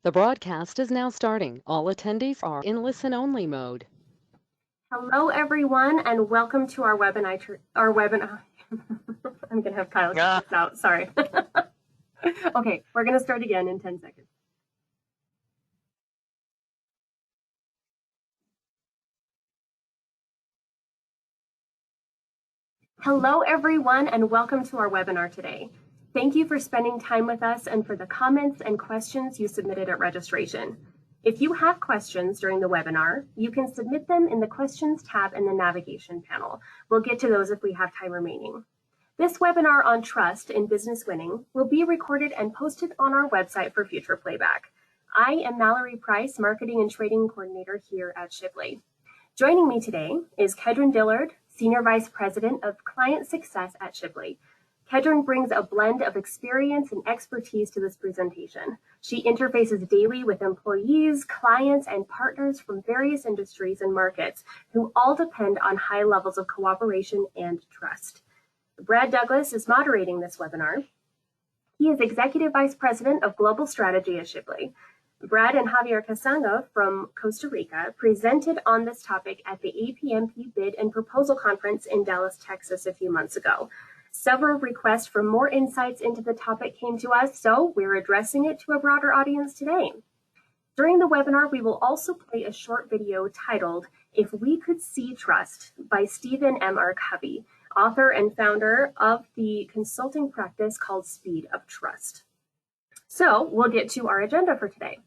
The broadcast is now starting. All attendees are in listen-only mode. Hello, everyone, and welcome to our webinar. I'm going to have Kyle get this out. Sorry. Okay, we're going to start again in 10 seconds. Hello, everyone, and welcome to our webinar today. Thank you for spending time with us and for the comments and questions you submitted at registration. If you have questions during the webinar, you can submit them in the Questions tab in the navigation panel. We'll get to those if we have time remaining. This webinar on trust in business winning will be recorded and posted on our website for future playback. I am Mallory Price, Marketing and Trading Coordinator here at Shipley. Joining me today is Kedron Dillard, Senior Vice President of Client Success at Shipley. Kedron brings a blend of experience and expertise to this presentation. She interfaces daily with employees, clients, and partners from various industries and markets who all depend on high levels of cooperation and trust. Brad Douglas is moderating this webinar. He is Executive Vice President of Global Strategy at Shipley. Brad and Javier Casanga from Costa Rica presented on this topic at the APMP Bid and Proposal Conference in Dallas, Texas a few months ago. Several requests for more insights into the topic came to us, so we're addressing it to a broader audience today. During the webinar, we will also play a short video titled, If We Could See Trust by Stephen M. R. Covey, author and founder of the consulting practice called Speed of Trust. So we'll get to our agenda for today.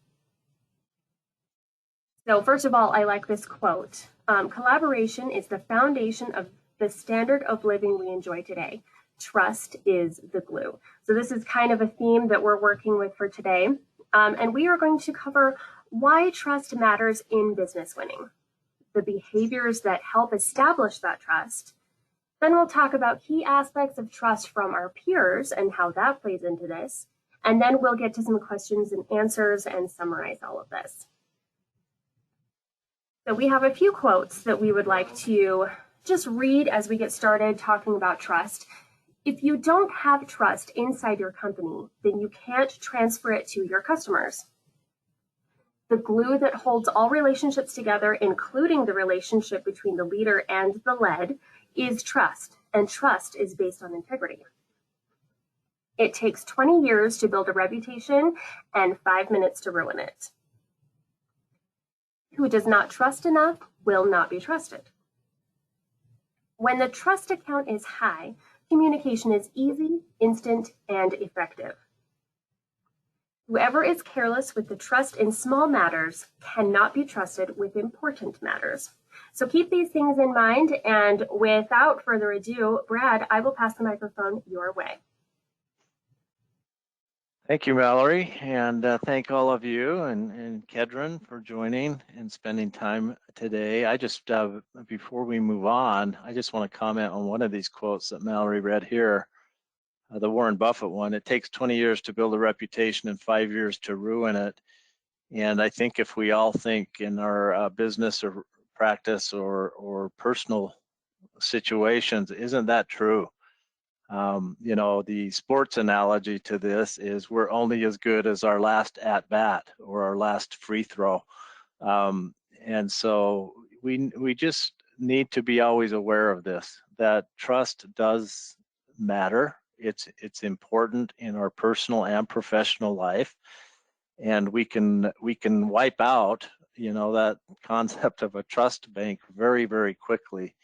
So first of all, I like this quote. Collaboration is the foundation of the standard of living we enjoy today. Trust is the glue. So this is kind of a theme that we're working with for today. And we are going to cover why trust matters in business winning, the behaviors that help establish that trust. Then we'll talk about key aspects of trust from our peers and how that plays into this. And then we'll get to some questions and answers and summarize all of this. So we have a few quotes that we would like to just read as we get started talking about trust. If you don't have trust inside your company, then you can't transfer it to your customers. The glue that holds all relationships together, including the relationship between the leader and the led, is trust, and trust is based on integrity. It takes 20 years to build a reputation and 5 minutes to ruin it. Who does not trust enough will not be trusted. When the trust account is high, communication is easy, instant, and effective. Whoever is careless with the trust in small matters cannot be trusted with important matters. So keep these things in mind, and without further ado, Brad, I will pass the microphone your way. Thank you, Mallory, and thank all of you and Kedron for joining and spending time today. I just, before we move on, I just want to comment on one of these quotes that Mallory read here, the Warren Buffett one. It takes 20 years to build a reputation and 5 years to ruin it. And I think if we all think in our business or practice or personal situations, isn't that true? You know, the sports analogy to this is we're only as good as our last at bat or our last free throw. And so we just need to be always aware of this, that trust does matter. It's important in our personal and professional life. And we can wipe out, you know, that concept of a trust bank very, very quickly.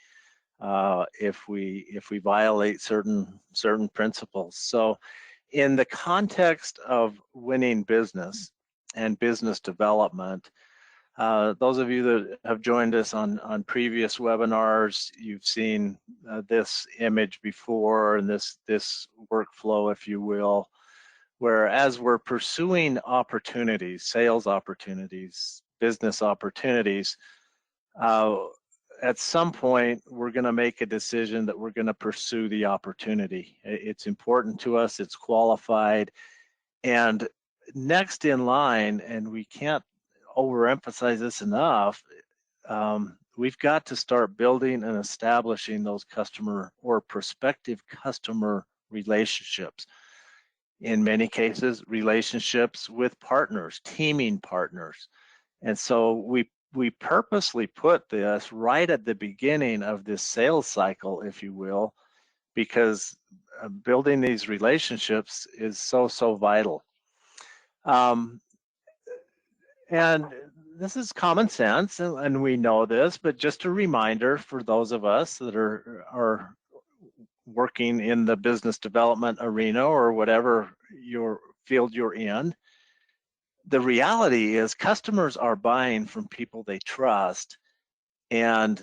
If we violate certain principles. So in the context of winning business and business development, those of you that have joined us on previous webinars, you've seen this image before and this workflow, if you will, where as we're pursuing opportunities, sales opportunities, business opportunities, at some point, we're going to make a decision that we're going to pursue the opportunity. It's important to us, it's qualified. And next in line, and we can't overemphasize this enough, we've got to start building and establishing those customer or prospective customer relationships. in many cases, relationships with partners, teaming partners. And so we purposely put this right at the beginning of this sales cycle, if you will, because building these relationships is so vital. And this is common sense, and we know this, but just a reminder for those of us that are working in the business development arena or whatever your field you're in, the reality is customers are buying from people they trust, and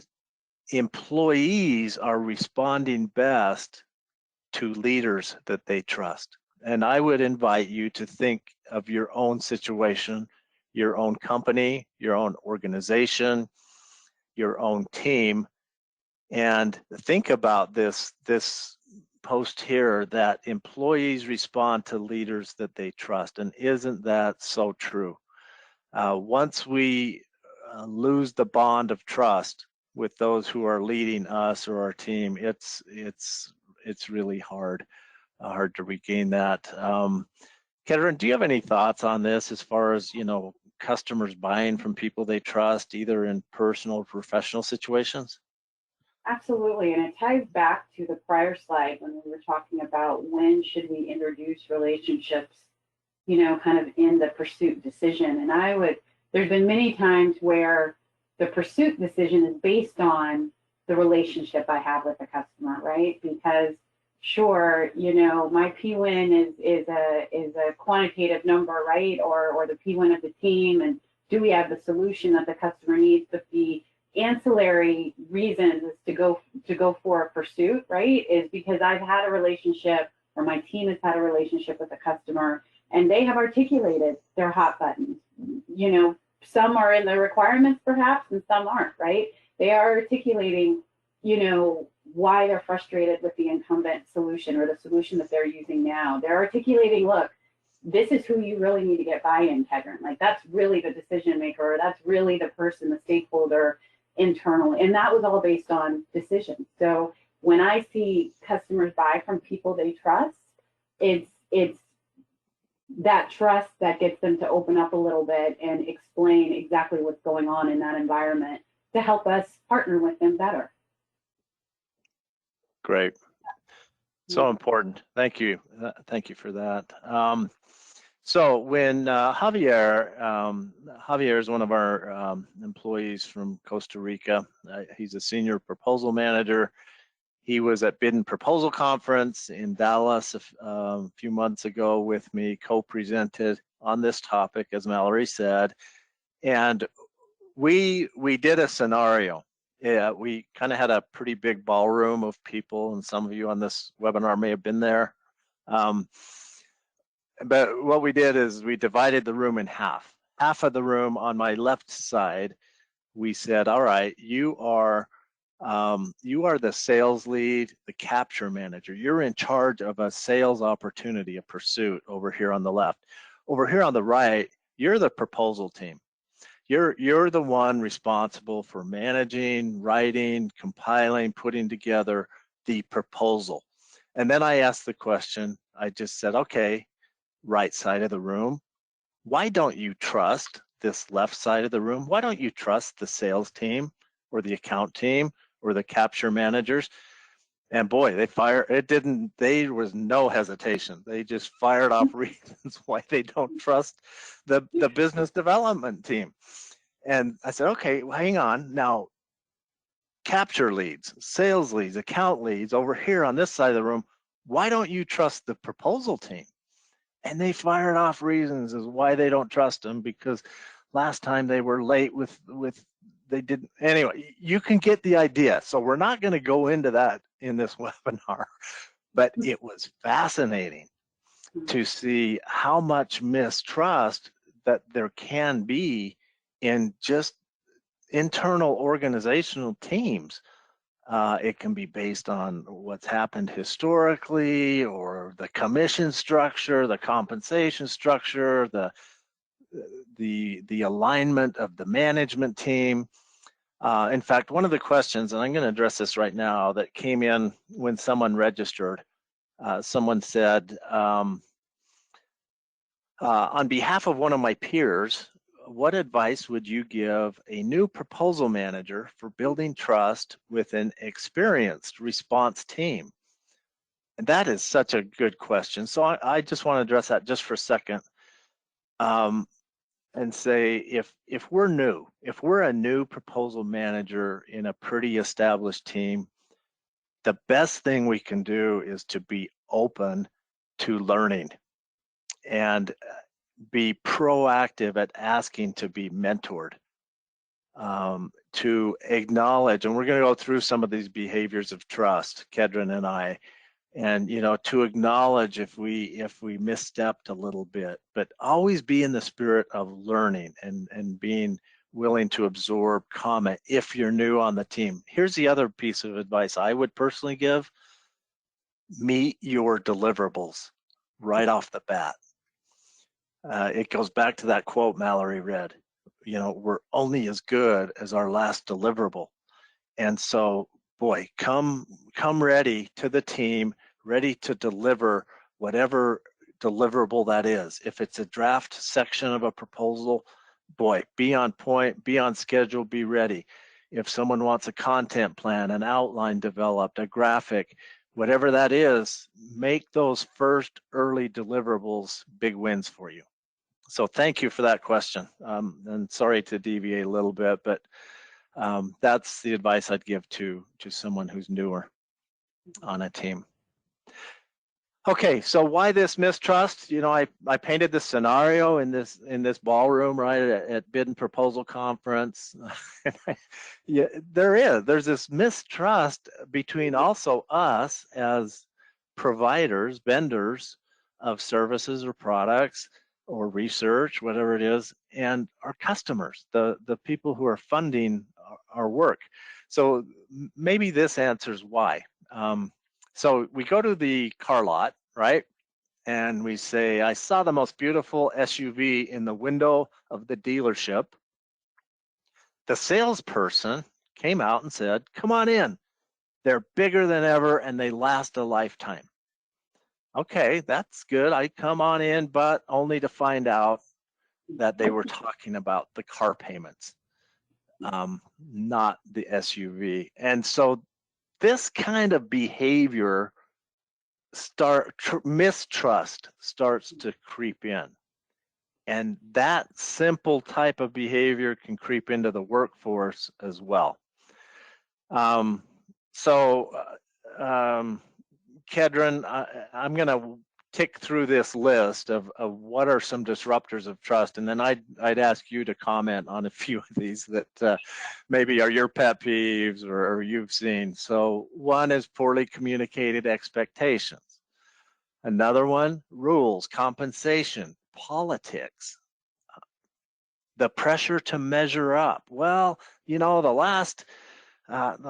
employees are responding best to leaders that they trust. And I would invite you to think of your own situation, your own company, your own organization, your own team, and think about this post here that employees respond to leaders that they trust. And isn't that so true? Once we lose the bond of trust with those who are leading us or our team, it's really hard to regain that. Kedron, do you have any thoughts on this as far as, customers buying from people they trust, either in personal or professional situations? Absolutely, and it ties back to the prior slide when we were talking about when should we introduce relationships, kind of in the pursuit decision. And there's been many times where the pursuit decision is based on the relationship I have with the customer, right? Because sure, my P-win is a quantitative number, right? Or the P-win of the team, and do we have the solution that the customer needs? But the ancillary reasons is to go for a pursuit, right, is because I've had a relationship, or my team has had a relationship with a customer, and they have articulated their hot buttons. Some are in the requirements perhaps, and some aren't, right? They are articulating, why they're frustrated with the incumbent solution or the solution that they're using now. They're articulating, look, this is who you really need to get buy-in, Kedron. Like, that's really the decision maker, or that's really the person, the stakeholder internally. And that was all based on decisions. So when I see customers buy from people they trust, it's that trust that gets them to open up a little bit and explain exactly what's going on in that environment to help us partner with them better. Great. So important. Thank you. Thank you for that. So when Javier is one of our employees from Costa Rica. He's a senior proposal manager. He was at Bid and Proposal Conference in Dallas a few months ago with me, co-presented on this topic, as Mallory said. And we did a scenario. Yeah, we kind of had a pretty big ballroom of people, and some of you on this webinar may have been there. But what we did is we divided the room in half. Half of the room on my left side, we said, all right, you are the sales lead, the capture manager. You're in charge of a sales opportunity, a pursuit over here on the left. Over here on the right, you're the proposal team. You're the one responsible for managing, writing, compiling, putting together the proposal. And then I asked the question, I just said, okay, right side of the room, why don't you trust this left side of the room? Why don't you trust the sales team or the account team or the capture managers? And boy, there was no hesitation. They just fired off reasons why they don't trust the business development team. And I said, okay, well, hang on. Now, capture leads, sales leads, account leads over here on this side of the room, why don't you trust the proposal team? And they fired off reasons as why they don't trust them, because last time they were late with they didn't. Anyway, you can get the idea. So we're not going to go into that in this webinar, but it was fascinating to see how much mistrust that there can be in just internal organizational teams. It can be based on what's happened historically, or the commission structure, the compensation structure, the alignment of the management team. In fact, one of the questions, and I'm going to address this right now, that came in when someone registered, someone said, On behalf of one of my peers, what advice would you give a new proposal manager for building trust with an experienced response team? And that is such a good question. So I just want to address that just for a second, and say if we're new, if we're a new proposal manager in a pretty established team, the best thing we can do is to be open to learning and be proactive at asking to be mentored, to acknowledge, and we're going to go through some of these behaviors of trust, Kedron and I, and to acknowledge if we misstepped a little bit, but always be in the spirit of learning and being willing to absorb comment if you're new on the team. Here's the other piece of advice I would personally give: meet your deliverables right off the bat. It goes back to that quote Mallory read, we're only as good as our last deliverable. And so, boy, come ready to the team, ready to deliver whatever deliverable that is. If it's a draft section of a proposal, boy, be on point, be on schedule, be ready. If someone wants a content plan, an outline developed, a graphic, whatever that is, make those first early deliverables big wins for you. So thank you for that question. And sorry to deviate a little bit, but that's the advice I'd give to someone who's newer on a team. Okay, so why this mistrust? I painted this scenario in this ballroom, right, at bid and proposal conference. Yeah, there's this mistrust between also us as providers, vendors of services or products or research, whatever it is, and our customers, the people who are funding our work. So maybe this answers why. So we go to the car lot, right? And we say, I saw the most beautiful SUV in the window of the dealership. The salesperson came out and said, come on in. They're bigger than ever and they last a lifetime. Okay, that's good. I come on in, but only to find out that they were talking about the car payments, not the SUV. And so this kind of behavior, mistrust starts to creep in. And that simple type of behavior can creep into the workforce as well. Kedron, I'm going to tick through this list of what are some disruptors of trust, and then I'd ask you to comment on a few of these that maybe are your pet peeves or you've seen. So one is poorly communicated expectations. Another one, rules, compensation, politics, the pressure to measure up. Well, the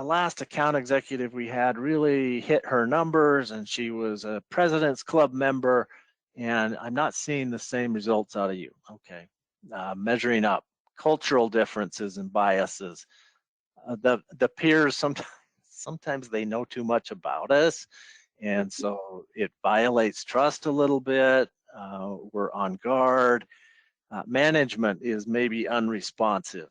last account executive we had really hit her numbers and she was a President's Club member and I'm not seeing the same results out of you. Okay, measuring up, cultural differences and biases. The peers, sometimes they know too much about us, and so it violates trust a little bit. We're on guard. Management is maybe unresponsive.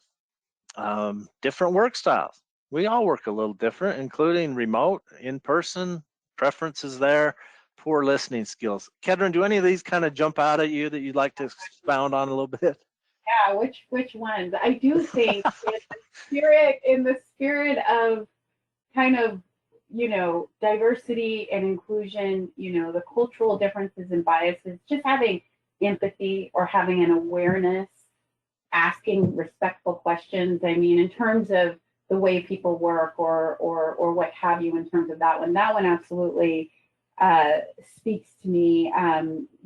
Different work styles. We all work a little different, including remote, in-person, preferences there, poor listening skills. Kedron, do any of these kind of jump out at you that you'd like to expound on a little bit? Yeah, which ones? I do think in the spirit of kind of, diversity and inclusion, the cultural differences and biases, just having empathy or having an awareness, asking respectful questions. I mean, in terms of the way people work or what have you, in terms of that one absolutely speaks to me.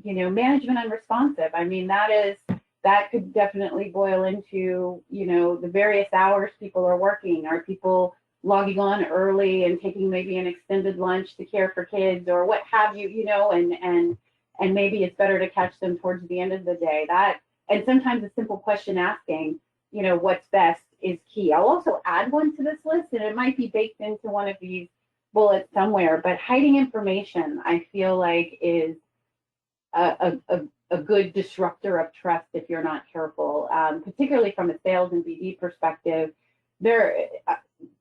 Management unresponsive. I mean, that could definitely boil into, the various hours people are working. Are people logging on early and taking maybe an extended lunch to care for kids or what have you, and maybe it's better to catch them towards the end of the day. And sometimes a simple question asking, what's best is key. I'll also add one to this list, and it might be baked into one of these bullets somewhere, but hiding information, I feel like, is a a good disruptor of trust if you're not careful, particularly from a sales and BD perspective.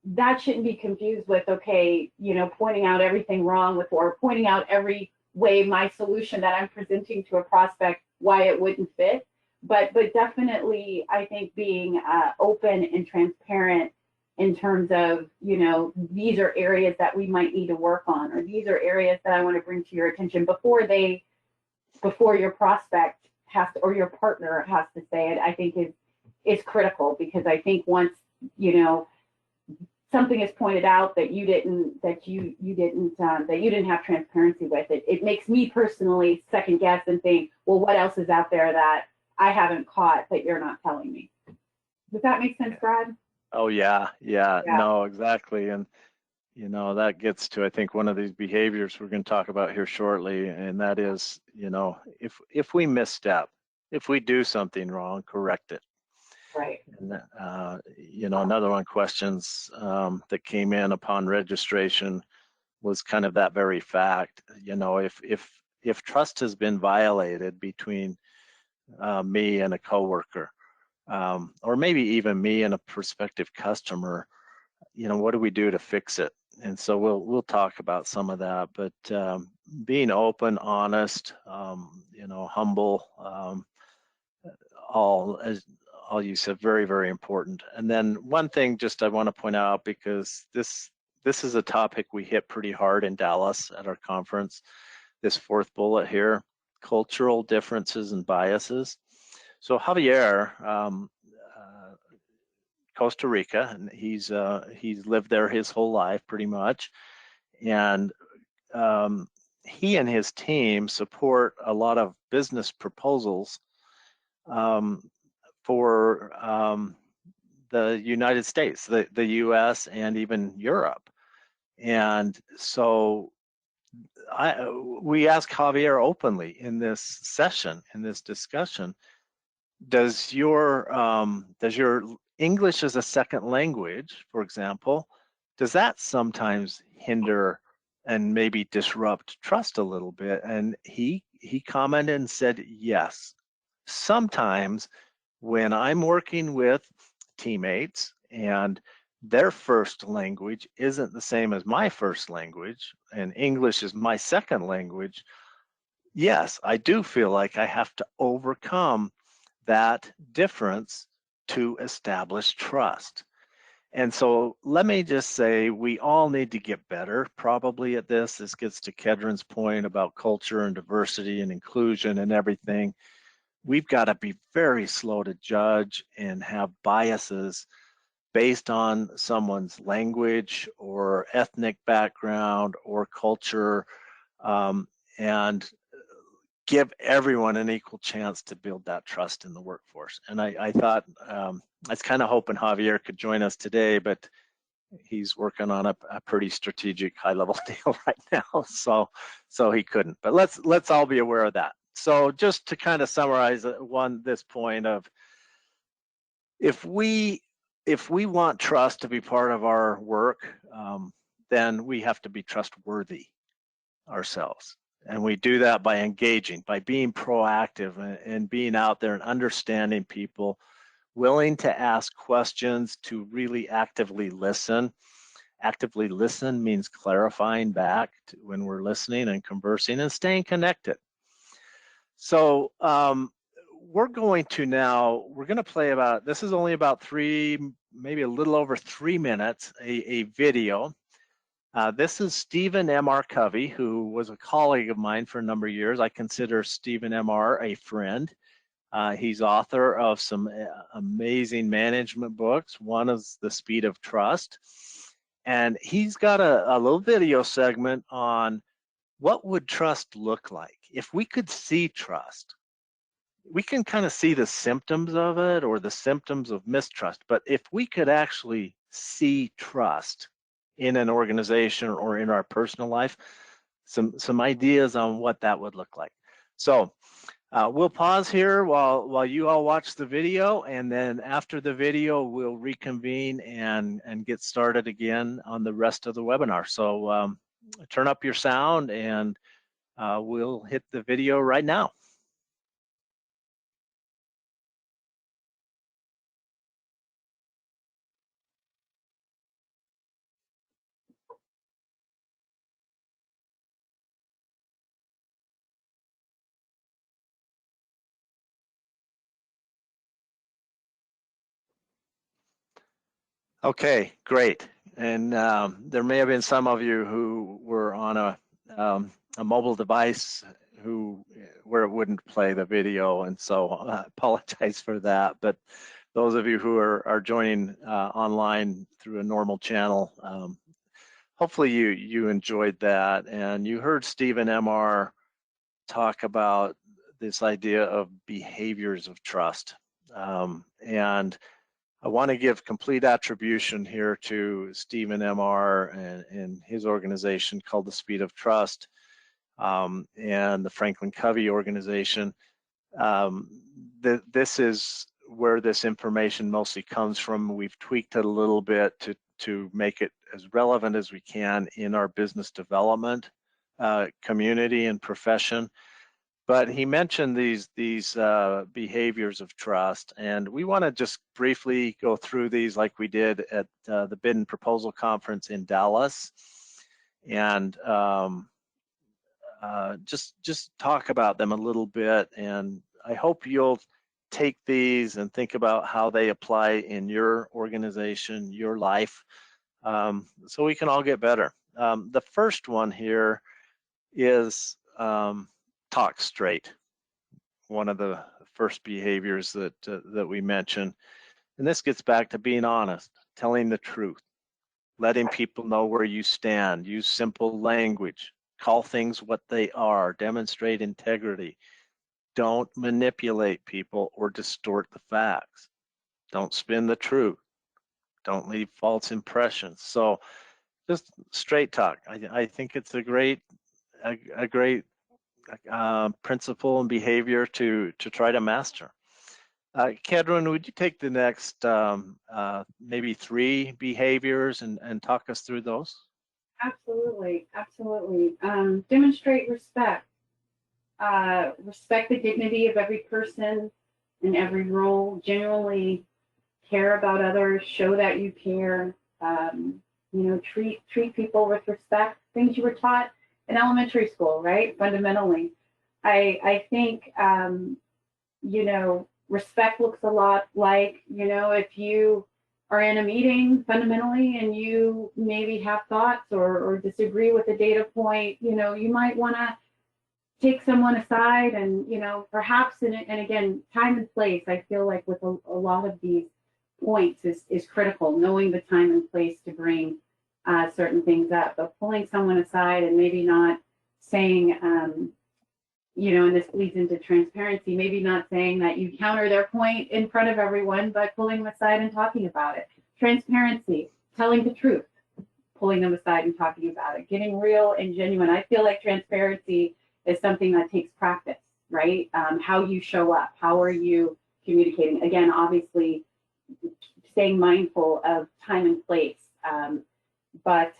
That shouldn't be confused with, okay, pointing out everything wrong with, or pointing out every way my solution that I'm presenting to a prospect, why it wouldn't fit. But definitely, I think being open and transparent in terms of, these are areas that we might need to work on, or these are areas that I want to bring to your attention before your prospect has to, or your partner has to say it, I think is critical, because I think once, something is pointed out that you didn't have transparency with it, it makes me personally second guess and think, well, what else is out there that I haven't caught that you're not telling me? Does that make sense, Brad? Oh yeah, no, exactly. And that gets to, I think, one of these behaviors we're going to talk about here shortly, and that is, if we misstep, if we do something wrong, correct it. Right. And another one questions that came in upon registration was kind of that very fact. If trust has been violated between me and a coworker, or maybe even me and a prospective customer, what do we do to fix it? And so we'll talk about some of that. But being open, honest, humble, all you said, very, very important. And then one thing just I want to point out, because this is a topic we hit pretty hard in Dallas at our conference, this fourth bullet here, cultural differences and biases. So Javier, Costa Rica, and he's lived there his whole life pretty much, and he and his team support a lot of business proposals for the United States, the US, and even Europe. And so we asked Javier openly in this session, in this discussion, does your English as a second language, for example, does that sometimes hinder and maybe disrupt trust a little bit? And he commented and said, yes, sometimes when I'm working with teammates and their first language isn't the same as my first language, and English is my second language, yes, I do feel like I have to overcome that difference to establish trust. And so let me just say, we all need to get better probably at this. This gets to Kedron's point about culture and diversity and inclusion and everything. We've got to be very slow to judge and have biases based on someone's language or ethnic background or culture, and give everyone an equal chance to build that trust in the workforce. And I thought, I was kind of hoping Javier could join us today, but he's working on a pretty strategic high-level deal right now, so he couldn't. But let's all be aware of that. So just to kind of summarize this point of, if we want trust to be part of our work, then we have to be trustworthy ourselves. And we do that by engaging, by being proactive and being out there and understanding people, willing to ask questions, to really actively listen. Actively listen means clarifying back when we're listening and conversing and staying connected. So we're going to play about, this is only about maybe a little over 3 minutes, a video. This is Stephen M.R. Covey, who was a colleague of mine for a number of years. I consider Stephen M.R. a friend. He's author of some amazing management books. One is The Speed of Trust. And he's got a little video segment on what would trust look like. If we could see trust, we can kind of see the symptoms of it or the symptoms of mistrust. But if we could actually see trust in an organization or in our personal life, some ideas on what that would look like. So we'll pause here while you all watch the video, and then after the video, we'll reconvene and get started again on the rest of the webinar. So turn up your sound, and we'll hit the video right now. Okay, great. And there may have been some of you who were on a mobile device where it wouldn't play the video, and so I apologize for that. But those of you who are joining online through a normal channel, hopefully you enjoyed that, and you heard Stephen MR talk about this idea of behaviors of trust. And I want to give complete attribution here to Stephen MR and his organization called the Speed of Trust, and the Franklin Covey organization. This is where this information mostly comes from. We've tweaked it a little bit to make it as relevant as we can in our business development community and profession. But he mentioned these behaviors of trust, and we want to just briefly go through these like we did at the Bid and Proposal Conference in Dallas, and just talk about them a little bit. And I hope you'll take these and think about how they apply in your organization, your life, so we can all get better. The first one here is talk straight. One of the first behaviors that we mentioned, and this gets back to being honest, telling the truth, letting people know where you stand, use simple language, call things what they are, demonstrate integrity. Don't manipulate people or distort the facts. Don't spin the truth. Don't leave false impressions. So just straight talk. I think it's a great principle and behavior to try to master. Kedron, would you take the next maybe 3 behaviors and talk us through those? Absolutely, absolutely. Demonstrate respect. Respect the dignity of every person in every role. Genuinely care about others. Show that you care. Treat people with respect. Things you were taught in elementary school, right? Fundamentally, I think respect looks a lot like, if you are in a meeting fundamentally and you maybe have thoughts or disagree with a data point, you might want to take someone aside and, perhaps, and again, time and place, I feel like with a lot of these points is critical, knowing the time and place to bring certain things up, but pulling someone aside and maybe not saying, and this leads into transparency, maybe not saying that you counter their point in front of everyone, but pulling them aside and talking about it. Transparency, telling the truth, pulling them aside and talking about it, getting real and genuine. I feel like transparency is something that takes practice, right? How you show up, how are you communicating? Again, obviously, staying mindful of time and place, but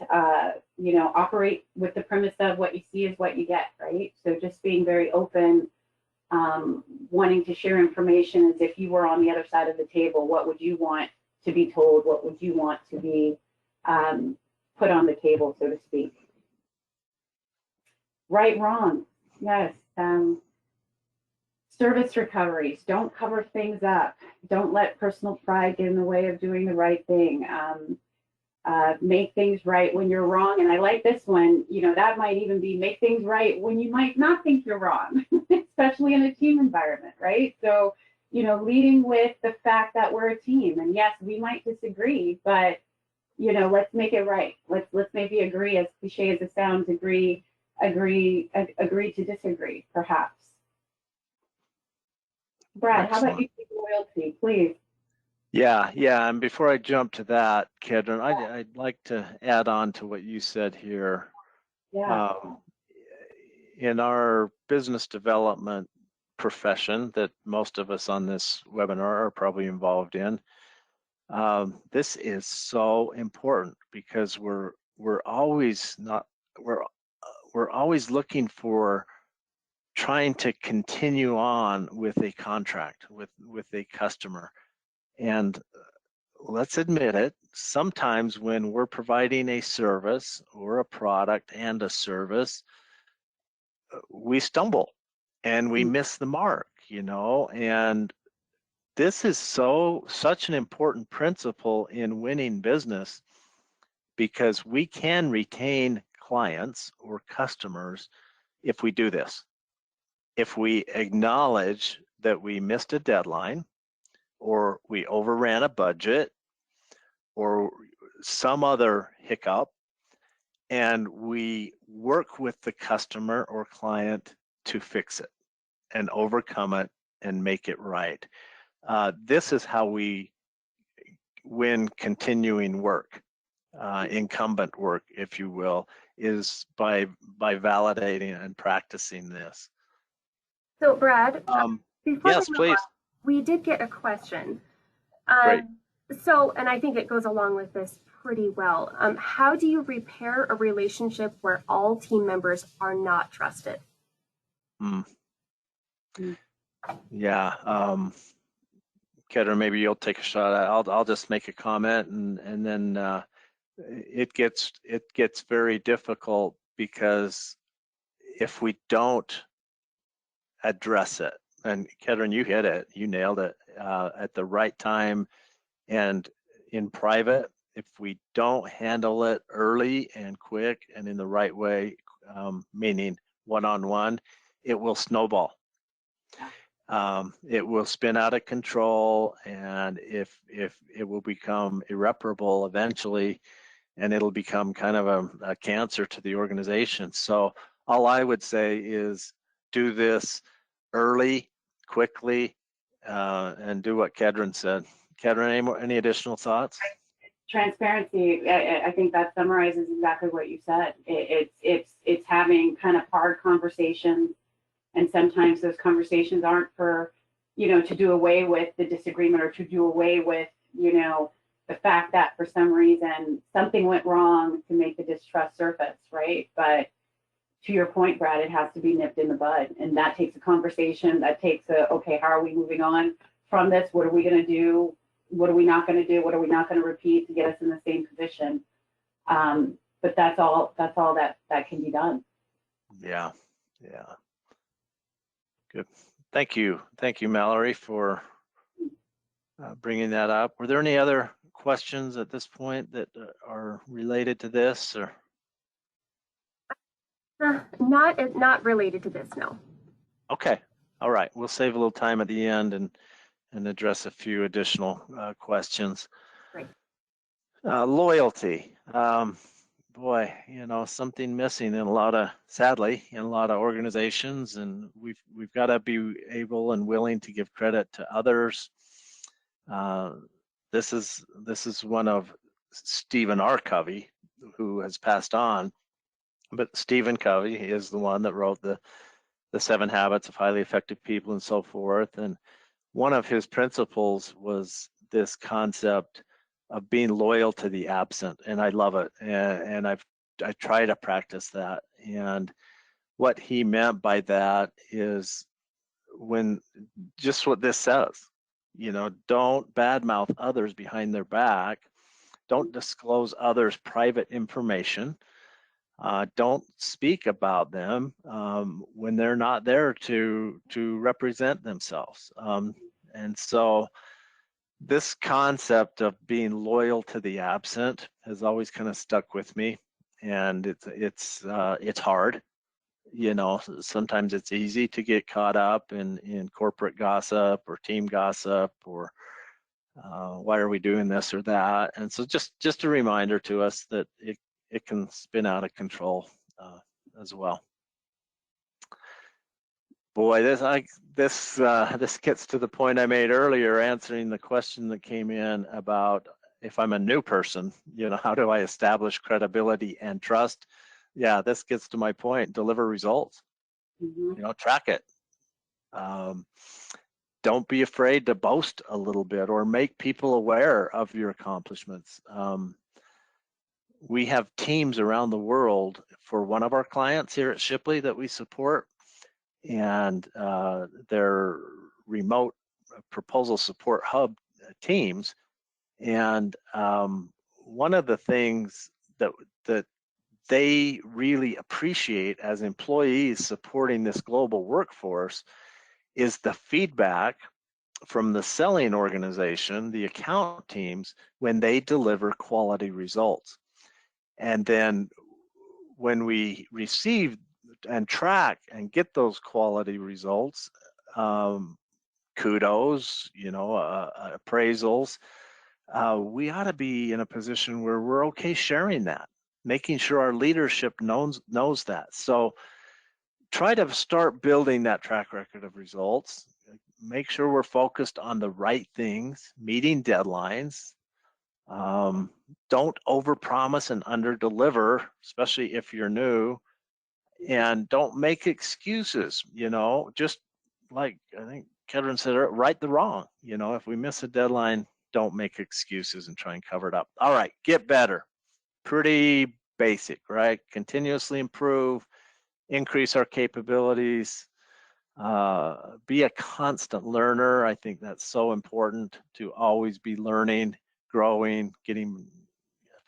operate with the premise of what you see is what you get, right? So just being very open, wanting to share information as if you were on the other side of the table. What would you want to be told? What would you want to be put on the table, so to speak? Right, wrong, yes. Service recoveries, don't cover things up. Don't let personal pride get in the way of doing the right thing. Make things right when you're wrong. And I like this one, that might even be make things right when you might not think you're wrong, especially in a team environment, right? So, leading with the fact that we're a team, and yes, we might disagree, but, let's make it right. Let's maybe agree, as cliche as it sounds, agree to disagree, perhaps. Brad, Excellent. How about you take loyalty, please? Yeah, and before I jump to that, Kedron, I'd like to add on to what you said here. Yeah. In our business development profession that most of us on this webinar are probably involved in, this is so important because we're always looking for trying to continue on with a contract with a customer. And let's admit it, sometimes when we're providing a service or a product and a service, we stumble and we miss the mark, and this is such an important principle in winning business, because we can retain clients or customers if we do this. If we acknowledge that we missed a deadline, or we overran a budget, or some other hiccup, and we work with the customer or client to fix it and overcome it and make it right. This is how we win continuing work, incumbent work, if you will, is by validating and practicing this. So Brad, before yes, we move please. on, we did get a question. Great. So, and I think it goes along with this pretty well. How do you repair a relationship where all team members are not trusted? Yeah. Kedra, maybe you'll take a shot at it. I'll just make a comment, and then it gets very difficult, because if we don't address it, and Kedra, you hit it, you nailed it, at the right time and in private, if we don't handle it early and quick and in the right way, meaning one-on-one, it will snowball. It will spin out of control, and if it will become irreparable eventually, and it'll become kind of a cancer to the organization. So all I would say is do this early, quickly, and do what Kedron said. Kedron, any additional thoughts? Transparency. I think that summarizes exactly what you said. It's having kind of hard conversations, and sometimes those conversations aren't for, to do away with the disagreement, or to do away with, the fact that for some reason something went wrong to make the distrust surface, right? But to your point, Brad, it has to be nipped in the bud, and that takes a conversation. That takes okay, how are we moving on from this? What are we going to do? What are we not going to do? What are we not going to repeat to get us in the same position? But that's all that can be done. Yeah. Good. Thank you, Mallory, for bringing that up. Were there any other questions at this point that are related to this, or? Not related to this, no. Okay. All right. We'll save a little time at the end and address a few additional questions. Great. Loyalty. Boy, something missing sadly, in a lot of organizations, and we've got to be able and willing to give credit to others. This is one of Stephen R. Covey, who has passed on, but Stephen Covey is the one that wrote the 7 Habits of Highly Effective People and so forth. And one of his principles was this concept of being loyal to the absent, and I love it. And I try to practice that. And what he meant by that is just what this says, don't badmouth others behind their back. Don't disclose others' private information. Don't speak about them when they're not there to represent themselves. And so this concept of being loyal to the absent has always kind of stuck with me, and it's hard. Sometimes it's easy to get caught up in corporate gossip or team gossip, or why are we doing this or that? And so just a reminder to us that it can spin out of control as well. Boy, this gets to the point I made earlier, answering the question that came in about if I'm a new person, how do I establish credibility and trust? Yeah, this gets to my point. Deliver results. Mm-hmm. Track it. Don't be afraid to boast a little bit or make people aware of your accomplishments. We have teams around the world for one of our clients here at Shipley that we support, and they're remote proposal support hub teams. And one of the things that they really appreciate as employees supporting this global workforce is the feedback from the selling organization, the account teams, when they deliver quality results. And then when we receive and track and get those quality results, kudos, appraisals, we ought to be in a position where we're okay sharing that, making sure our leadership knows that. So try to start building that track record of results. Make sure we're focused on the right things, meeting deadlines. Don't overpromise and underdeliver, especially if you're new. And don't make excuses, just like I think Kedron said, right the wrong. If we miss a deadline, don't make excuses and try and cover it up. All right, get better. Pretty basic, right? Continuously improve, increase our capabilities, be a constant learner. I think that's so important to always be learning, growing,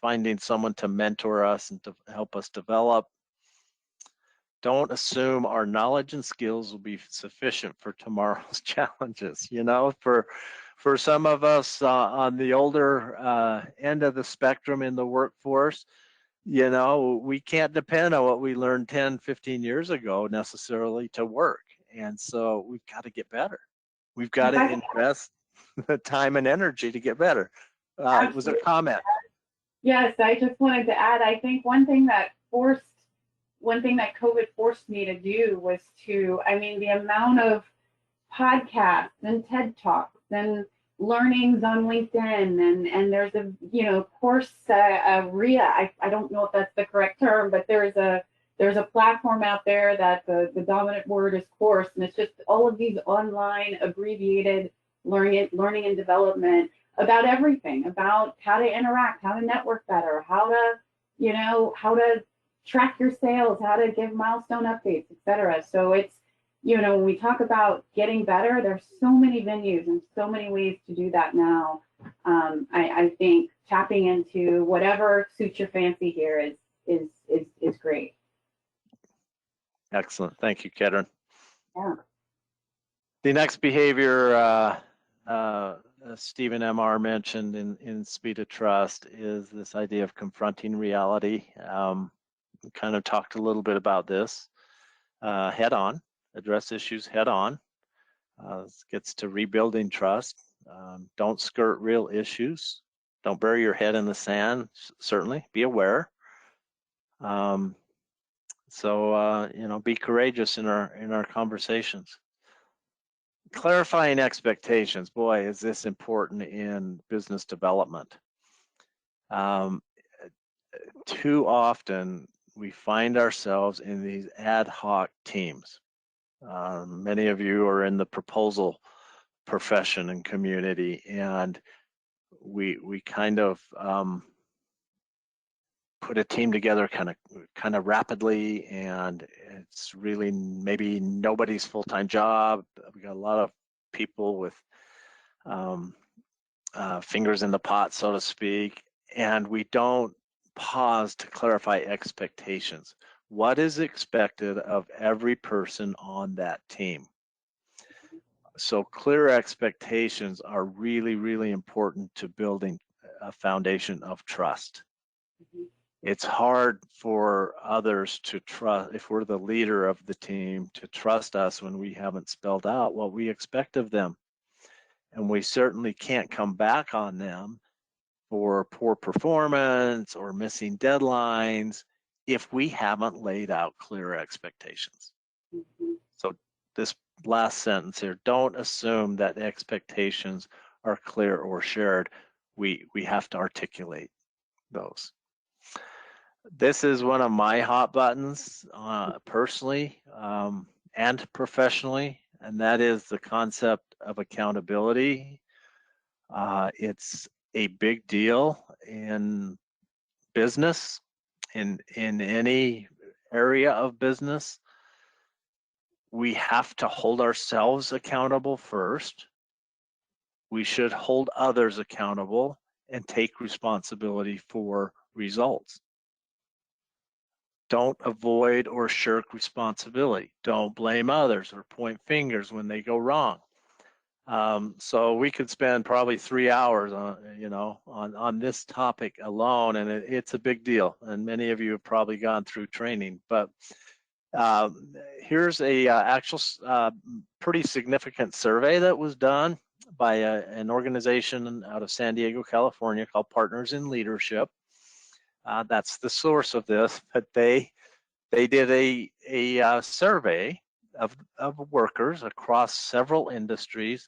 finding someone to mentor us and to help us develop. Don't assume our knowledge and skills will be sufficient for tomorrow's challenges. For some of us on the older end of the spectrum in the workforce, we can't depend on what we learned 10, 15 years ago necessarily to work. And so we've got to get better. We've got to invest the time and energy to get better. Was there a comment? Yes, I just wanted to add, I think one thing that COVID forced me to do was the amount of podcasts and TED Talks and learnings on LinkedIn, and there's a course, RIA. I don't know if that's the correct term, but there's a platform out there that the dominant word is course, and it's just all of these online abbreviated learning and development about everything, about how to interact, how to network better, how to track your sales, how to give milestone updates, etc. So it's, when we talk about getting better, there's so many venues and so many ways to do that now. I think tapping into whatever suits your fancy here is great. Excellent. Thank you, Kedron. Yeah. The next behavior Stephen M.R. mentioned in Speed of Trust is this idea of confronting reality. We kind of talked a little bit about this. Head on, address issues head on. This gets to rebuilding trust. Don't skirt real issues. Don't bury your head in the sand, certainly. Be aware. Be courageous in our conversations. Clarifying expectations. Boy, is this important in business development. Too often, we find ourselves in these ad hoc teams. Many of you are in the proposal profession and community, and we kind of put a team together kind of rapidly, and it's really maybe nobody's full-time job. We got a lot of people with fingers in the pot, so to speak, and we don't pause to clarify expectations. What is expected of every person on that team? So clear expectations are really, really important to building a foundation of trust. Mm-hmm. It's hard for others to trust, if we're the leader of the team, to trust us when we haven't spelled out what we expect of them. And we certainly can't come back on them for poor performance or missing deadlines if we haven't laid out clear expectations. Mm-hmm. So this last sentence here, don't assume that expectations are clear or shared. We have to articulate those. This is one of my hot buttons personally and professionally, and that is the concept of accountability. It's a big deal in business, in any area of business. We have to hold ourselves accountable first. We should hold others accountable and take responsibility for results. Don't avoid or shirk responsibility. Don't blame others or point fingers when they go wrong. So we could spend probably 3 hours on, on this topic alone, and it's a big deal. And many of you have probably gone through training, but here's a actual pretty significant survey that was done by an organization out of San Diego, California, called Partners in Leadership. That's the source of this, but they did a survey of workers across several industries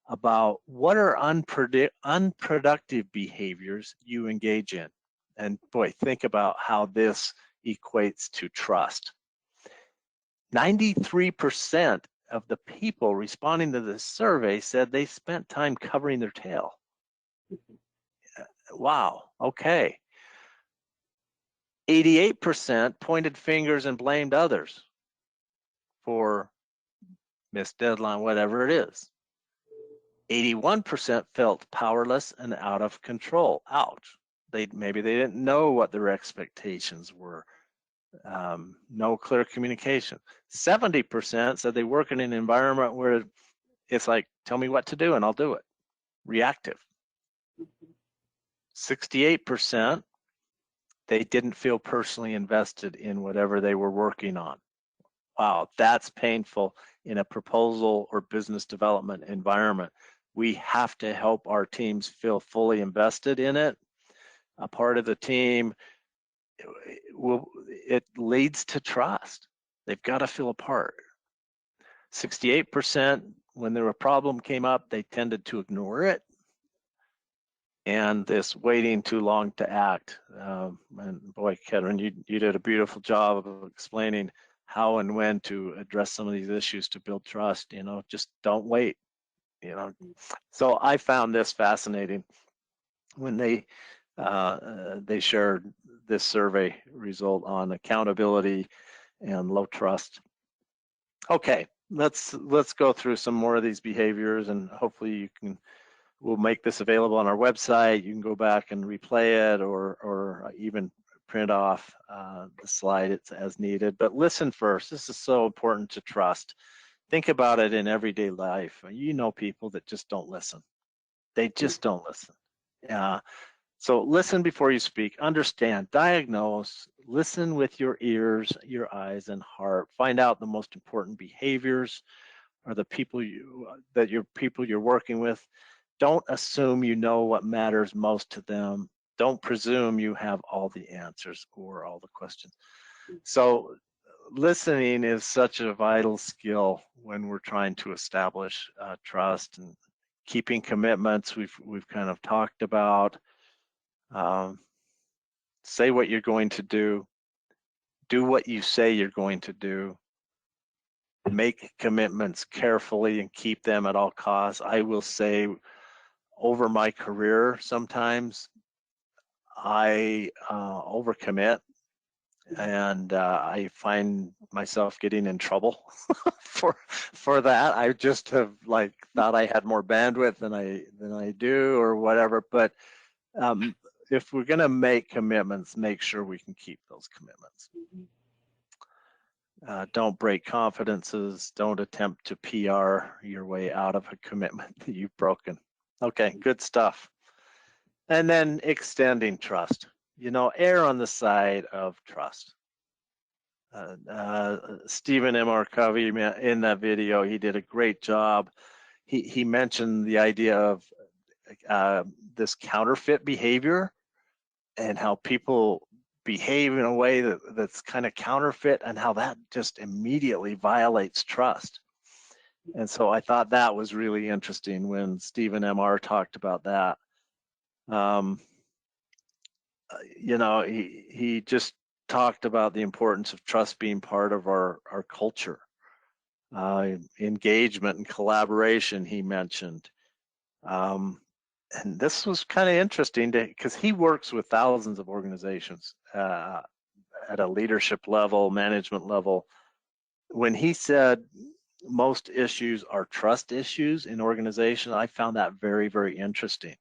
about what are unproductive behaviors you engage in. And boy, think about how this equates to trust. 93% of the people responding to this survey said they spent time covering their tail. Wow, okay. 88% pointed fingers and blamed others for missed deadline, whatever it is. 81% felt powerless and out of control. Ouch. Maybe they didn't know what their expectations were. No clear communication. 70% said they work in an environment where it's like, tell me what to do and I'll do it. Reactive. 68%, they didn't feel personally invested in whatever they were working on. Wow, that's painful in a proposal or business development environment. We have to help our teams feel fully invested in it. A part of the team, it leads to trust. They've got to feel a part. 68%, when a problem came up, they tended to ignore it. And this waiting too long to act. And boy, Kedron, you did a beautiful job of explaining how and when to address some of these issues to build trust. Just don't wait. So I found this fascinating when they shared this survey result on accountability and low trust. Okay, let's go through some more of these behaviors, and hopefully we'll make this available on our website. You can go back and replay it, or even print off the slide as needed. But listen first. This is so important to trust. Think about it in everyday life. People that just don't listen. They just don't listen. So listen before you speak. Understand, diagnose, listen with your ears, your eyes, and heart. Find out the most important behaviors or the people you're working with. Don't assume you know what matters most to them. Don't presume you have all the answers or all the questions. So listening is such a vital skill when we're trying to establish trust, and keeping commitments we've kind of talked about. Say what you're going to do. Do what you say you're going to do. Make commitments carefully and keep them at all costs. I will say, over my career, sometimes I overcommit, and I find myself getting in trouble for that. I just have thought I had more bandwidth than I do, or whatever. But if we're going to make commitments, make sure we can keep those commitments. Don't break confidences. Don't attempt to PR your way out of a commitment that you've broken. Okay, good stuff. And then extending trust. Err on the side of trust. Stephen M.R. Covey, in that video, he did a great job. He mentioned the idea of this counterfeit behavior, and how people behave in a way that's kind of counterfeit, and how that just immediately violates trust. And so I thought that was really interesting when Stephen M.R. talked about that. He just talked about the importance of trust being part of our culture. Engagement and collaboration, he mentioned. And this was kind of interesting because he works with thousands of organizations at a leadership level, management level. When he said most issues are trust issues in organizations, I found that very, very interesting.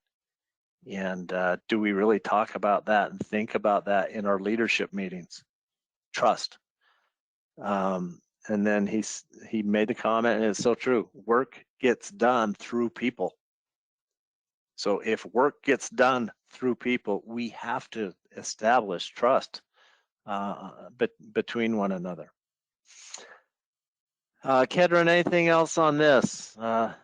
And do we really talk about that and think about that in our leadership meetings? Trust. And then he made the comment, and it's so true. Work gets done through people. So if work gets done through people, we have to establish trust between one another. Kedron, anything else on this? I'm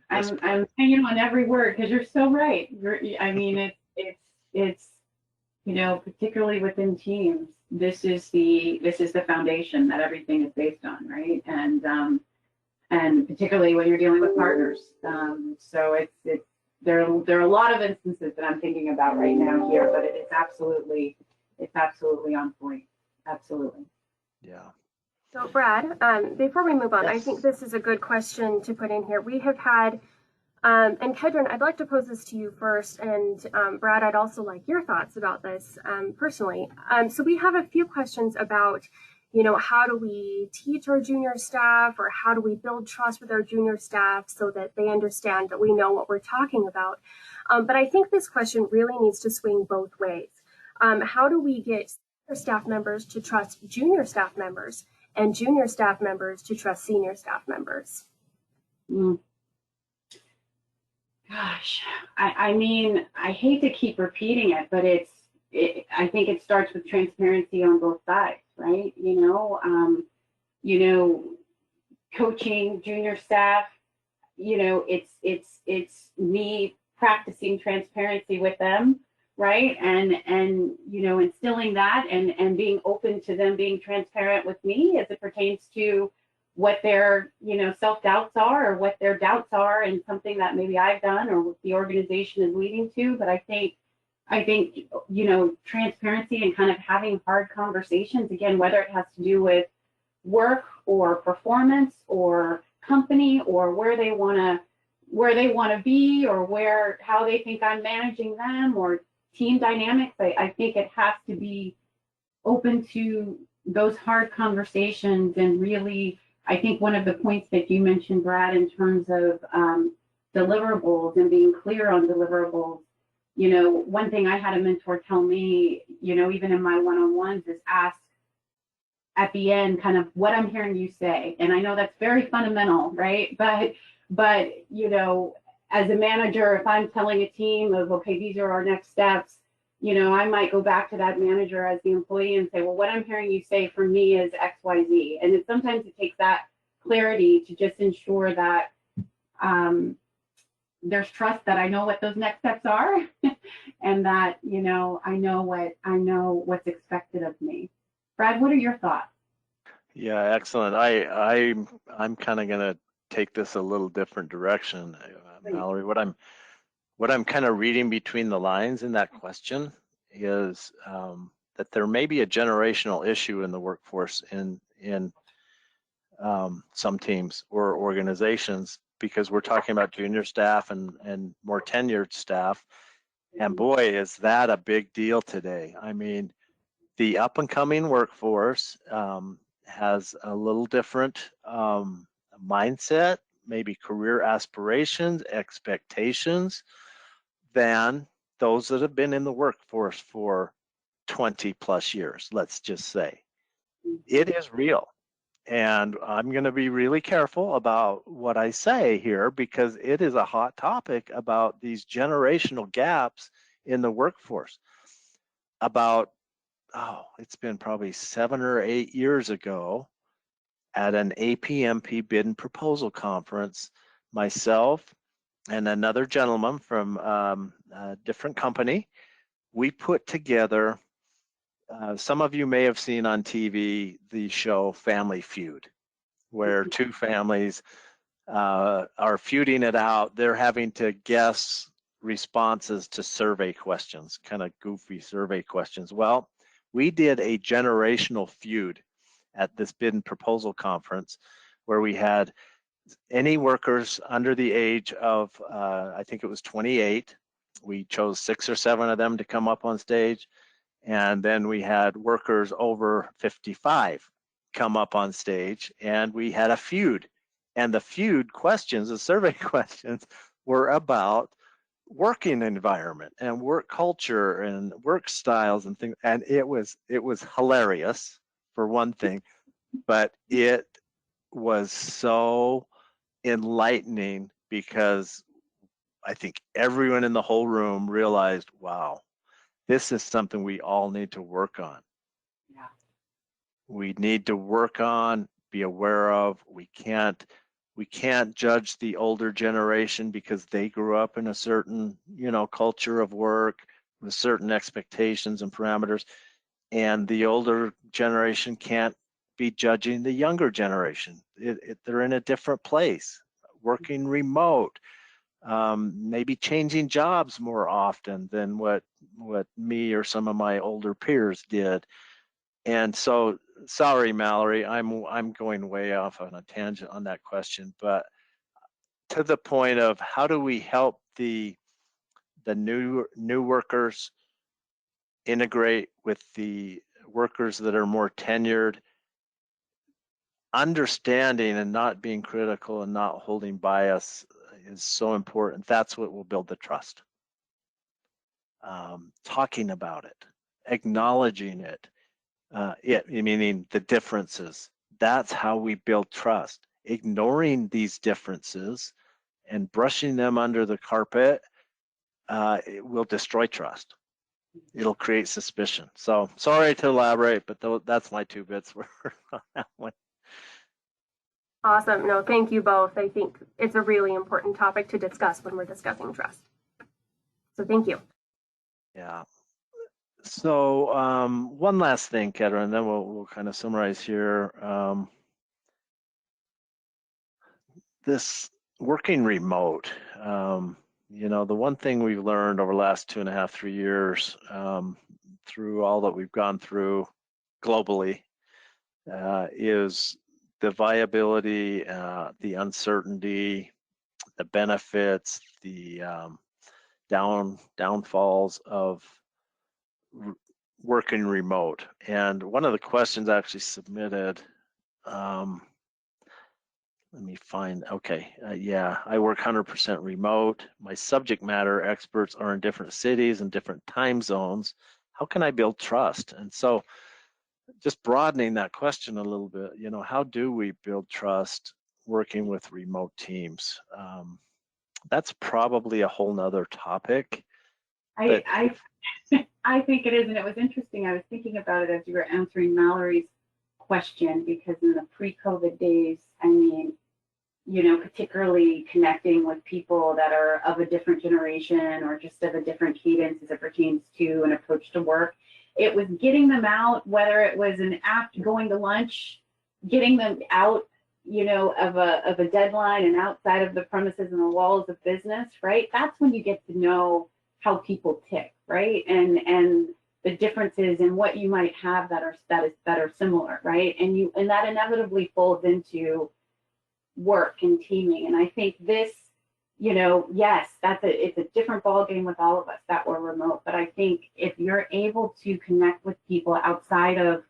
hanging on every word because you're so right. I mean, it's particularly within teams, this is the foundation that everything is based on, right? And particularly when you're dealing with partners. So there are a lot of instances that I'm thinking about right now here, but it's absolutely on point. Absolutely. Yeah. So Brad, before we move on, Yes. I think this is a good question to put in here. We have had, and Kedron, I'd like to pose this to you first, and Brad, I'd also like your thoughts about this personally. So we have a few questions about, how do we teach our junior staff, or how do we build trust with our junior staff so that they understand that we know what we're talking about. But I think this question really needs to swing both ways. How do we get senior staff members to trust junior staff members, and junior staff members to trust senior staff members? Gosh, I mean, I hate to keep repeating it, but I think it starts with transparency on both sides, right? Coaching junior staff, it's me practicing transparency with them, right? And instilling that and being open to them being transparent with me as it pertains to what their self-doubts are, or what their doubts are, and something that maybe I've done or what the organization is leading to. But I think transparency and kind of having hard conversations, again, whether it has to do with work or performance or company or where they want to be, or how they think I'm managing them, or team dynamics. I think it has to be open to those hard conversations. And really, I think one of the points that you mentioned, Brad, in terms of deliverables and being clear on deliverables, one thing I had a mentor tell me, even in my one-on-ones, is ask at the end kind of what I'm hearing you say. And I know that's very fundamental, right? But as a manager, if I'm telling a team of, okay, these are our next steps, I might go back to that manager as the employee and say, well, what I'm hearing you say for me is X, Y, Z. And sometimes it takes that clarity to just ensure that there's trust that I know what those next steps are, and that I know what's expected of me. Brad, what are your thoughts? Yeah, excellent. I'm kind of gonna take this a little different direction, Mallory. What I'm kind of reading between the lines in that question is that there may be a generational issue in the workforce in some teams or organizations, because we're talking about junior staff and more tenured staff. And boy, is that a big deal today. I mean, the up and coming workforce has a little different mindset, maybe career aspirations, expectations, than those that have been in the workforce for 20 plus years, let's just say. It is real. And I'm going to be really careful about what I say here, because it is a hot topic about these generational gaps in the workforce. It's been probably 7 or 8 years ago at an APMP bid and proposal conference, myself and another gentleman from a different company, we put together, some of you may have seen on TV the show Family Feud, where two families are feuding it out. They're having to guess responses to survey questions, kind of goofy survey questions. Well, we did a generational feud at this bid and proposal conference, where we had any workers under the age of, I think it was 28. We chose 6 or 7 of them to come up on stage. And then we had workers over 55 come up on stage, and we had a feud. And the feud questions, the survey questions, were about working environment and work culture and work styles and things. And it was hilarious, for one thing. but it was so enlightening because I think everyone in the whole room realized, wow, this is something we all need to work on. Yeah. We need to work on, be aware of. We can't judge the older generation because they grew up in a certain, culture of work with certain expectations and parameters. And the older generation can't be judging the younger generation. They're in a different place, working remote, maybe changing jobs more often than what me or some of my older peers did. And so, sorry, Mallory, I'm going way off on a tangent on that question, but to the point of how do we help the new workers integrate with the workers that are more tenured, understanding and not being critical and not holding bias is so important. That's what will build the trust. Talking about it, acknowledging it, meaning the differences. That's how we build trust. Ignoring these differences and brushing them under the carpet, it will destroy trust. It'll create suspicion. So sorry to elaborate, but that's my 2 bits on that one. Awesome. No, thank you both. I think it's a really important topic to discuss when we're discussing trust. So thank you. Yeah. So one last thing, Kedra, and then we'll kind of summarize here. This working remote, the one thing we've learned over the last 2.5, 3 years, through all that we've gone through globally, is the viability, the uncertainty, the benefits, the downfalls of working remote. And one of the questions I actually submitted, let me find, okay, yeah, I work 100% remote. My subject matter experts are in different cities and different time zones. How can I build trust? And so just broadening that question a little bit, how do we build trust working with remote teams? That's probably a whole nother topic. I think it is, and it was interesting. I was thinking about it as you were answering Mallory's question, because in the pre-COVID days, I mean, particularly connecting with people that are of a different generation or just of a different cadence as it pertains to an approach to work. It was getting them out, whether it was an act going to lunch, getting them out, of a deadline and outside of the premises and the walls of business, right? That's when you get to know how people tick, right? And the differences in what you might have that are similar, right? And that inevitably folds into work and teaming. And I think this, yes, it's a different ballgame with all of us that were remote. But I think if you're able to connect with people outside of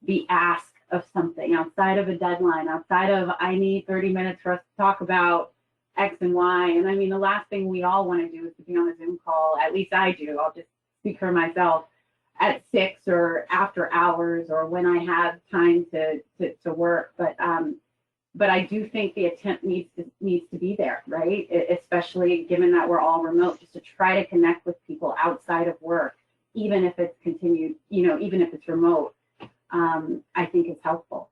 the ask of something, outside of a deadline, outside of I need 30 minutes for us to talk about X and Y. And I mean, the last thing we all want to do is to be on a Zoom call. At least I do. I'll just speak for myself at 6 or after hours or when I have time to work. But I do think the attempt needs to be there, right? Especially given that we're all remote, just to try to connect with people outside of work, even if it's continued, even if it's remote. I think it's helpful.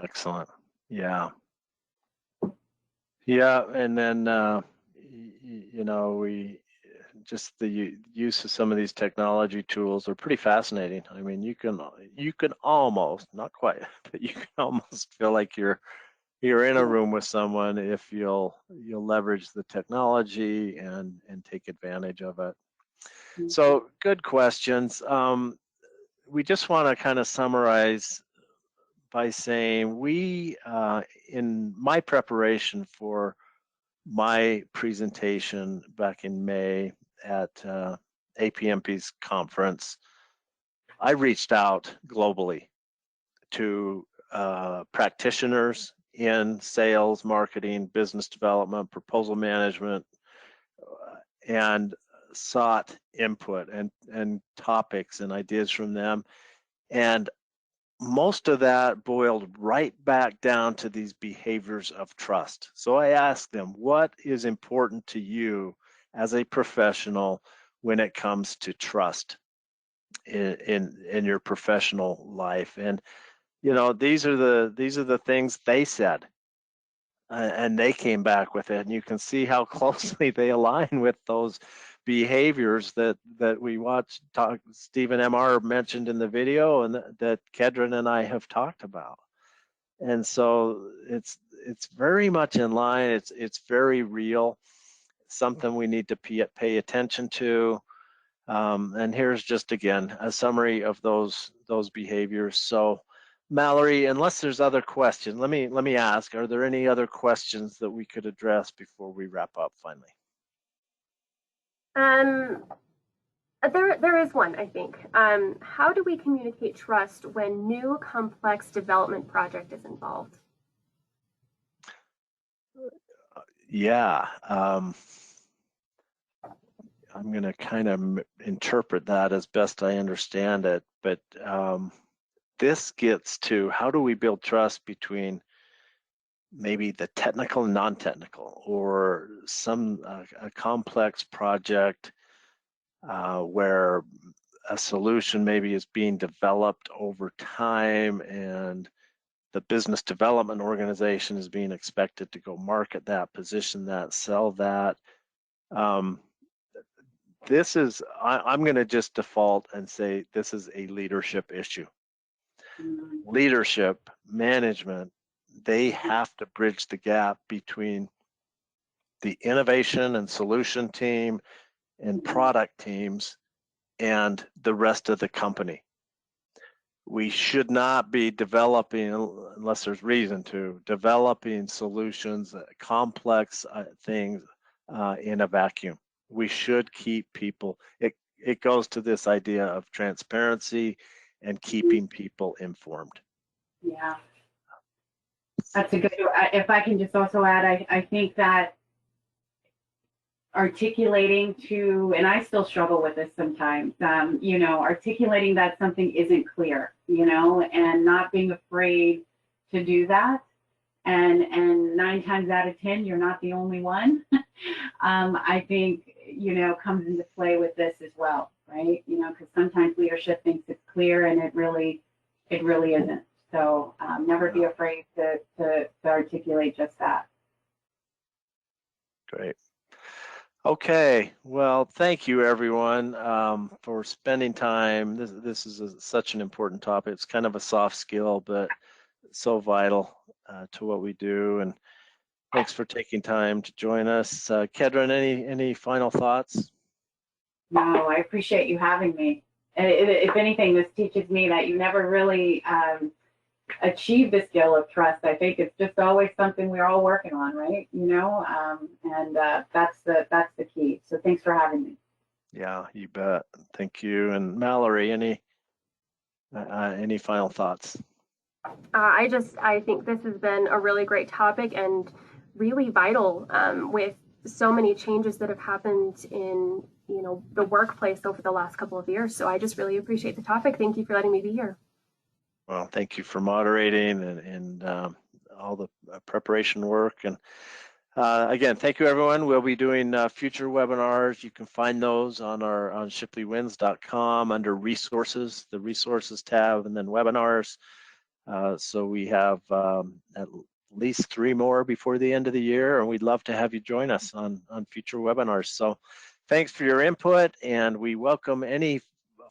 Excellent. Yeah. Yeah, and then we just the use of some of these technology tools are pretty fascinating. I mean, you can almost, not quite, but you can almost feel like you're in a room with someone if you'll leverage the technology and take advantage of it. Mm-hmm. So good questions. We just want to kind of summarize by saying we, in my preparation for my presentation back in May at APMP's conference, I reached out globally to practitioners in sales, marketing, business development, proposal management, and sought input and topics and ideas from them. And most of that boiled right back down to these behaviors of trust. So I asked them, what is important to you as a professional when it comes to trust in your professional life? And these are the things they said, and they came back with it, and you can see how closely they align with those behaviors that we watched. Stephen MR mentioned in the video, and that Kedron and I have talked about. And so it's very much in line. It's very real, something we need to pay attention to. And here's just again a summary of those behaviors. So Mallory, unless there's other questions, let me ask, are there any other questions that we could address before we wrap up finally? There is one, I think. How do we communicate trust when new complex development project is involved? Yeah, I'm going to kind of interpret that as best I understand it, but this gets to how do we build trust between maybe the technical and non-technical, or some a complex project where a solution maybe is being developed over time, and the business development organization is being expected to go market that, position that, sell that. This is, I'm going to just default and say this is a leadership issue. Leadership, management, they have to bridge the gap between the innovation and solution team and product teams and the rest of the company. We should not be developing, unless there's reason to, developing solutions, complex things in a vacuum. We should keep people, it goes to this idea of transparency and keeping people informed. Yeah. That's a good, if I can just also add, I think that articulating to, and I still struggle with this sometimes, articulating that something isn't clear, and not being afraid to do that. And 9 times out of 10, you're not the only one. I think, comes into play with this as well, right? Because sometimes leadership thinks it's clear and it really isn't. So never be afraid to articulate just that. Great. Okay, well, thank you everyone for spending time. This is such an important topic. It's kind of a soft skill, but so vital to what we do. And thanks for taking time to join us. Kedron, any final thoughts? No, I appreciate you having me. If anything, this teaches me that you never really achieve the skill of trust. I think it's just always something we're all working on, right? And that's the key. So thanks for having me. Yeah, you bet. Thank you. And Mallory, any final thoughts? I think this has been a really great topic and really vital with so many changes that have happened in the workplace over the last couple of years. So I just really appreciate the topic. Thank you for letting me be here. Well, thank you for moderating and all the preparation work. And again, thank you everyone. We'll be doing future webinars. You can find those on shipleywins.com under resources, the resources tab, and then webinars. So we have at least 3 more before the end of the year, and we'd love to have you join us on future webinars. So thanks for your input, and we welcome any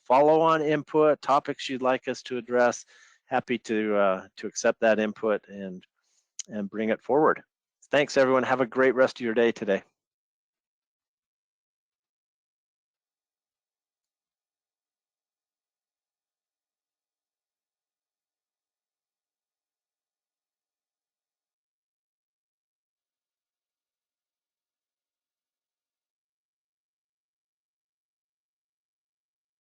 follow-on input, topics you'd like us to address. Happy to accept that input and bring it forward. Thanks everyone. Have a great rest of your day today.